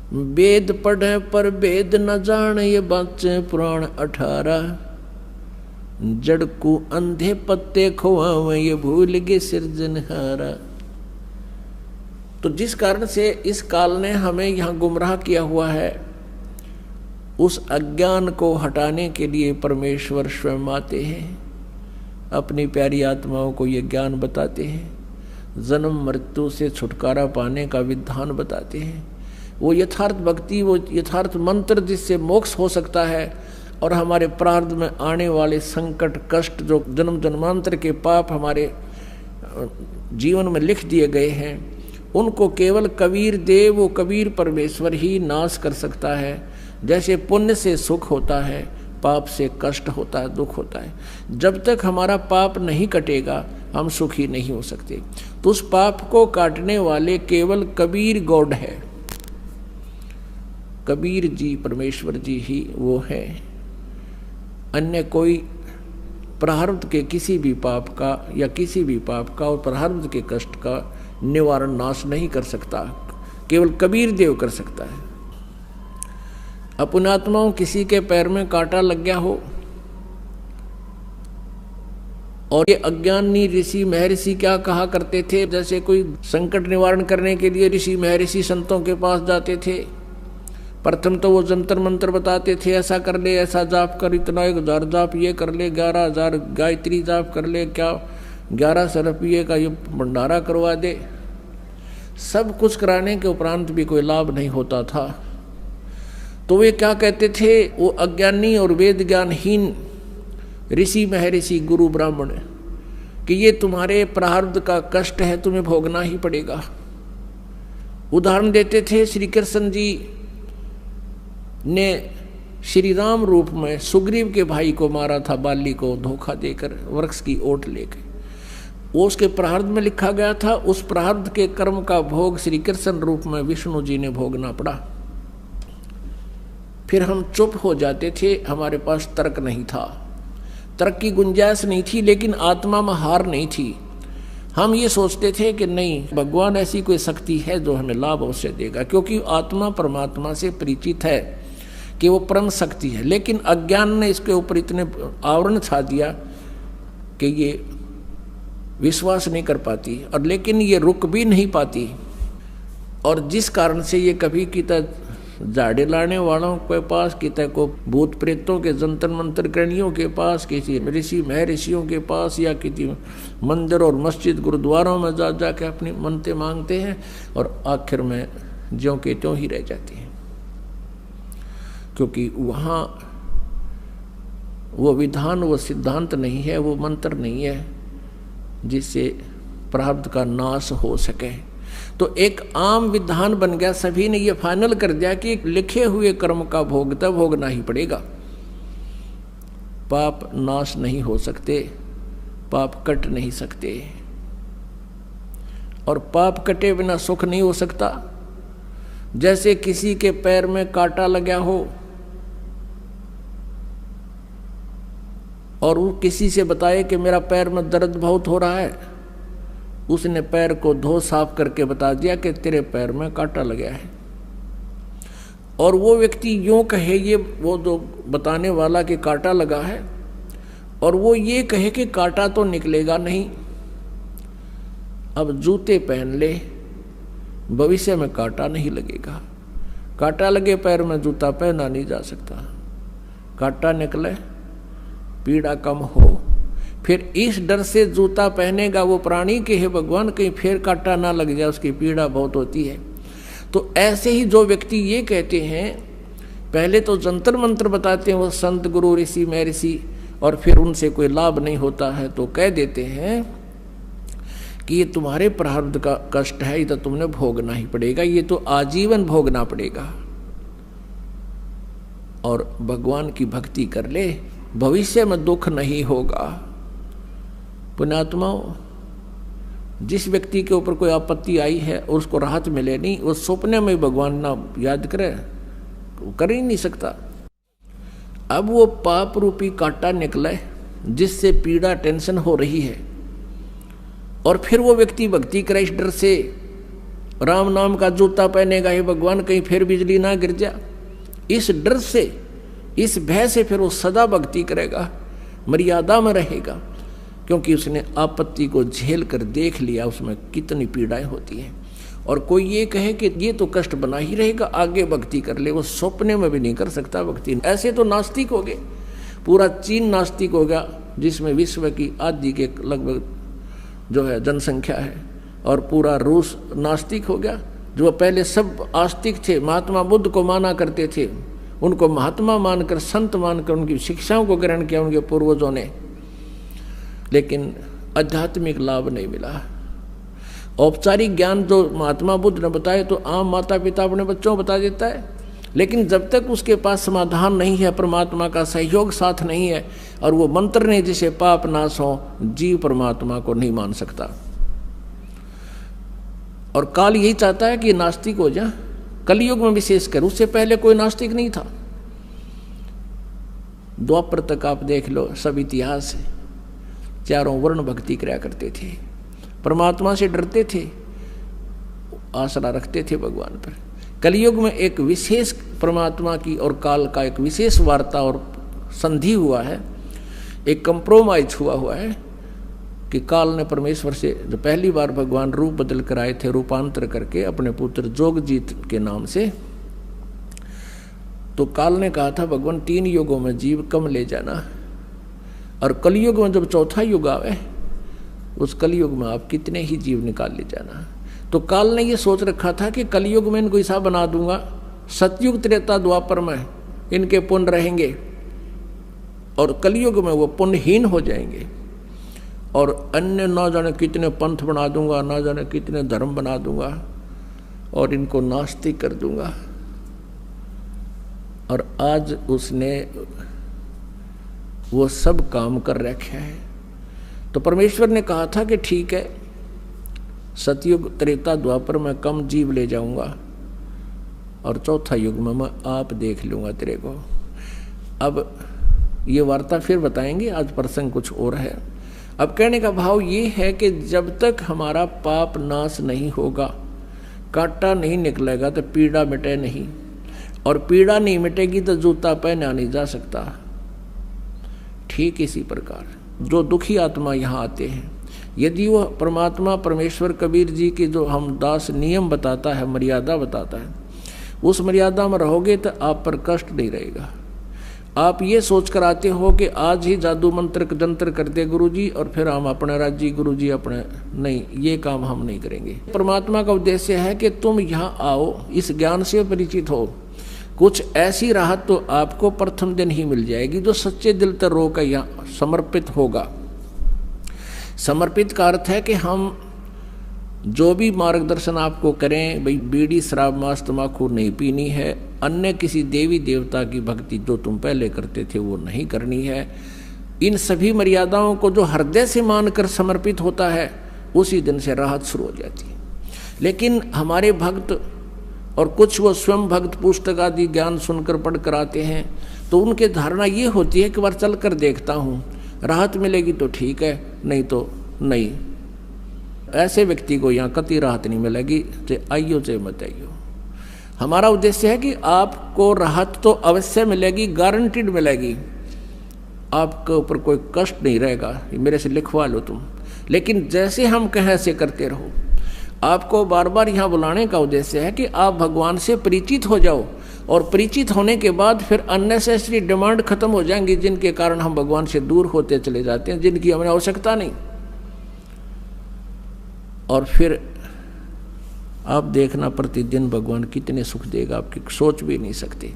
वेद पढ़े पर वेद न जान, ये बाचे पुराण 18। जड़ को अंधे पत्ते खुआवे, ये भूल गए सिरजनहारा। तो जिस कारण से इस काल ने हमें यहाँ गुमराह किया हुआ है, उस अज्ञान को हटाने के लिए परमेश्वर स्वयं आते हैं, अपनी प्यारी आत्माओं को ये ज्ञान बताते हैं, जन्म मृत्यु से छुटकारा पाने का विधान बताते हैं। वो यथार्थ भक्ति, वो यथार्थ मंत्र जिससे मोक्ष हो सकता है और हमारे प्रारब्ध में आने वाले संकट कष्ट, जो जन्म जन्मांतर के पाप हमारे जीवन में लिख दिए गए हैं, उनको केवल कबीर देव, वो कबीर परमेश्वर ही नाश कर सकता है। जैसे पुण्य से सुख होता है, पाप से कष्ट होता है, दुख होता है। जब तक हमारा पाप नहीं कटेगा हम सुखी नहीं हो सकते। तो उस पाप को काटने वाले केवल कबीर गॉड है, कबीर जी परमेश्वर जी ही वो है। अन्य कोई प्रारब्ध के किसी भी पाप का या किसी भी पाप का और प्रारब्ध के कष्ट का निवारण नाश नहीं कर सकता, केवल कबीर देव कर सकता है। अपनात्माओं, किसी के पैर में कांटा लग गया हो और ये अज्ञानी ऋषि महर्षि क्या कहा करते थे, जैसे कोई संकट निवारण करने के लिए ऋषि महर्षि संतों के पास जाते थे। प्रथम तो वो जंतर मंत्र बताते थे, ऐसा कर ले, ऐसा जाप कर, इतना 1000 जाप ये कर ले, 11,000 गायत्री जाप कर ले, क्या 1100 रुपये का ये भंडारा करवा दे। सब कुछ कराने के उपरांत भी कोई लाभ नहीं होता था। तो वे क्या कहते थे, वो अज्ञानी और वेद ज्ञानहीन ऋषि महर्षि गुरु ब्राह्मण, कि ये तुम्हारे प्रारब्ध का कष्ट है, तुम्हें भोगना ही पड़ेगा। उदाहरण देते थे, श्री कृष्ण जी ने श्री राम रूप में सुग्रीव के भाई को मारा था, बाली को धोखा देकर वृक्ष की ओट लेकर। वो उसके प्रारब्ध में लिखा गया था। उस प्रारब्ध के कर्म का भोग श्री कृष्ण रूप में विष्णु जी ने भोगना पड़ा। फिर हम चुप हो जाते थे, हमारे पास तर्क नहीं था, तर्क की गुंजाइश नहीं थी, लेकिन आत्मा में हार नहीं थी। हम ये सोचते थे कि नहीं, भगवान ऐसी कोई शक्ति है जो हमें लाभ अवश्य देगा, क्योंकि आत्मा परमात्मा से परिचित है कि वो परम शक्ति है। लेकिन अज्ञान ने इसके ऊपर इतने आवरण छा दिया कि ये विश्वास नहीं कर पाती, और लेकिन ये रुक भी नहीं पाती। और जिस कारण से ये कभी किता झाड़े लाने वालों के पास, किता को भूत प्रेतों के जंतर मंत्र करणियों के पास, किसी ऋषि महर्षियों के पास, या किसी मंदिर और मस्जिद गुरुद्वारों में जा जाके अपनी मन्नतें मांगते हैं, और आखिर में ज्यों के त्यों ही रह जाती हैं, क्योंकि वहाँ वो विधान, वो सिद्धांत नहीं है, वो मंत्र नहीं है जिससे प्रारब्ध का नाश हो सके। तो एक आम विधान बन गया, सभी ने ये फाइनल कर दिया कि लिखे हुए कर्म का भोग तब भोगना ही पड़ेगा। पाप नाश नहीं हो सकते, पाप कट नहीं सकते, और पाप कटे बिना सुख नहीं हो सकता। जैसे किसी के पैर में कांटा लगा हो और वो किसी से बताए कि मेरा पैर में दर्द बहुत हो रहा है, उसने पैर को धो साफ करके बता दिया कि तेरे पैर में कांटा लगा है, और वो व्यक्ति यूं कहे, ये वो जो बताने वाला कि कांटा लगा है, और वो ये कहे कि कांटा तो निकलेगा नहीं, अब जूते पहन ले, भविष्य में कांटा नहीं लगेगा। कांटा लगे पैर में जूता पहना नहीं जा सकता, कांटा निकले पीड़ा कम हो। फिर इस डर से जूता पहनेगा वो प्राणी के हे भगवान कहीं फिर कांटा ना लग जाए, उसकी पीड़ा बहुत होती है। तो ऐसे ही जो व्यक्ति ये कहते हैं, पहले तो जंतर मंत्र बताते हैं वो संत गुरु ऋषि महर्षि, और फिर उनसे कोई लाभ नहीं होता है तो कह देते हैं कि ये तुम्हारे प्रारब्ध का कष्ट है, ये तो तुमने भोगना ही पड़ेगा, ये तो आजीवन भोगना पड़ेगा, और भगवान की भक्ति कर ले, भविष्य में दुख नहीं होगा। पुण्यात्माओं, जिस व्यक्ति के ऊपर कोई आपत्ति आई है और उसको राहत मिले नहीं, वो सपने में भगवान ना याद करे, वो कर ही नहीं सकता। अब वो पाप रूपी कांटा निकले जिससे पीड़ा टेंशन हो रही है, और फिर वो व्यक्ति भक्ति करे इस डर से राम नाम का जूता पहनेगा, हे भगवान कहीं फिर बिजली ना गिर जा। इस डर से, इस भय से फिर वो सदा भक्ति करेगा, मर्यादा में रहेगा, क्योंकि उसने आपत्ति को झेल कर देख लिया उसमें कितनी पीड़ाएं होती हैं। और कोई ये कहे कि ये तो कष्ट बना ही रहेगा, आगे भक्ति कर ले, वो सपने में भी नहीं कर सकता भक्ति। ऐसे तो नास्तिक हो गए, पूरा चीन नास्तिक हो गया, जिसमें विश्व की आधी के लगभग जो है जनसंख्या है, और पूरा रूस नास्तिक हो गया। जो पहले सब आस्तिक थे, महात्मा बुद्ध को माना करते थे, उनको महात्मा मानकर, संत मानकर उनकी शिक्षाओं को ग्रहण किया उनके पूर्वजों ने, लेकिन आध्यात्मिक लाभ नहीं मिला। औपचारिक ज्ञान जो महात्मा बुद्ध ने बताया तो आम माता पिता अपने बच्चों को बता देता है, लेकिन जब तक उसके पास समाधान नहीं है, परमात्मा का सहयोग साथ नहीं है, और वो मंत्र नहीं जिसे पाप नाश हो, जीव परमात्मा को नहीं मान सकता। और काल यही चाहता है कि नास्तिक हो जाए, कलयुग में विशेषकर, उससे पहले कोई नास्तिक नहीं था। द्वापर तक आप देख लो, सब इतिहास है, चारों वर्ण भक्ति किया करते थे, परमात्मा से डरते थे, आसरा रखते थे भगवान पर। कलयुग में एक विशेष परमात्मा की और काल का एक विशेष वार्ता और संधि हुआ है, एक कंप्रोमाइज हुआ है कि काल ने परमेश्वर से जो पहली बार भगवान रूप बदल कर आए थे, रूपांतर करके अपने पुत्र जोगजीत के नाम से, तो काल ने कहा था भगवान 3 युगों में जीव कम ले जाना, और कलयुग में जब चौथा युग आवे, उस कलयुग में आप कितने ही जीव निकाल ले जाना। तो काल ने ये सोच रखा था कि कलयुग में इनको ऐसा बना दूंगा, सतयुग त्रेता द्वापर में इनके पुण्य रहेंगे, और कलयुग में वो पुण्यहीन हो जाएंगे, और अन्य ना जाने कितने पंथ बना दूंगा, ना जाने कितने धर्म बना दूंगा, और इनको नास्तिक कर दूंगा। और आज उसने वो सब काम कर रखे हैं। तो परमेश्वर ने कहा था कि ठीक है, सतयुग त्रेता द्वापर में कम जीव ले जाऊंगा, और चौथा युग में मैं आप देख लूंगा तेरे को। अब ये वार्ता फिर बताएंगे, आज प्रसंग कुछ और है। अब कहने का भाव ये है कि जब तक हमारा पाप नाश नहीं होगा, कांटा नहीं निकलेगा, तो पीड़ा मिटे नहीं, और पीड़ा नहीं मिटेगी तो जूता पहना नहीं जा सकता। ठीक इसी प्रकार जो दुखी आत्मा यहाँ आते हैं, यदि वह परमात्मा परमेश्वर कबीर जी के जो हम दास नियम बताता है, मर्यादा बताता है, उस मर्यादा में रहोगे तो आप पर कष्ट नहीं रहेगा। आप ये सोच कर आते हो कि आज ही जादू मंत्र जंत्र कर दे गुरुजी, और फिर हम अपने राज्य गुरुजी अपने, नहीं, ये काम हम नहीं करेंगे। परमात्मा का उद्देश्य है कि तुम यहाँ आओ, इस ज्ञान से परिचित हो, कुछ ऐसी राहत तो आपको प्रथम दिन ही मिल जाएगी जो सच्चे दिल तक रो कर यहाँ समर्पित होगा। समर्पित का अर्थ है कि हम जो भी मार्गदर्शन आपको करें, भाई बीड़ी शराब मांस तम्बाकू नहीं पीनी है, अन्य किसी देवी देवता की भक्ति जो तुम पहले करते थे वो नहीं करनी है, इन सभी मर्यादाओं को जो हृदय से मानकर समर्पित होता है, उसी दिन से राहत शुरू हो जाती है। लेकिन हमारे भक्त और कुछ वो स्वयं भक्त पुस्तक आदि ज्ञान सुनकर पढ़ कर आते हैं, तो उनकी धारणा ये होती है कि बार चल कर देखता हूँ, राहत मिलेगी तो ठीक है, नहीं तो नहीं। ऐसे व्यक्ति को यहाँ कतई राहत नहीं मिलेगी, चाहे आइयो चाहे मत आइयो। हमारा उद्देश्य है कि आपको राहत तो अवश्य मिलेगी, गारंटीड मिलेगी, आपके ऊपर कोई कष्ट नहीं रहेगा, मेरे से लिखवा लो तुम। लेकिन जैसे हम कहें ऐसे करते रहो। आपको बार बार यहाँ बुलाने का उद्देश्य है कि आप भगवान से परिचित हो जाओ, और परिचित होने के बाद फिर अननेसेसरी डिमांड खत्म हो जाएंगी, जिनके कारण हम भगवान से दूर होते चले जाते हैं, जिनकी हमें आवश्यकता नहीं। और फिर आप देखना प्रतिदिन भगवान कितने सुख देगा, आपकी सोच भी नहीं सकते।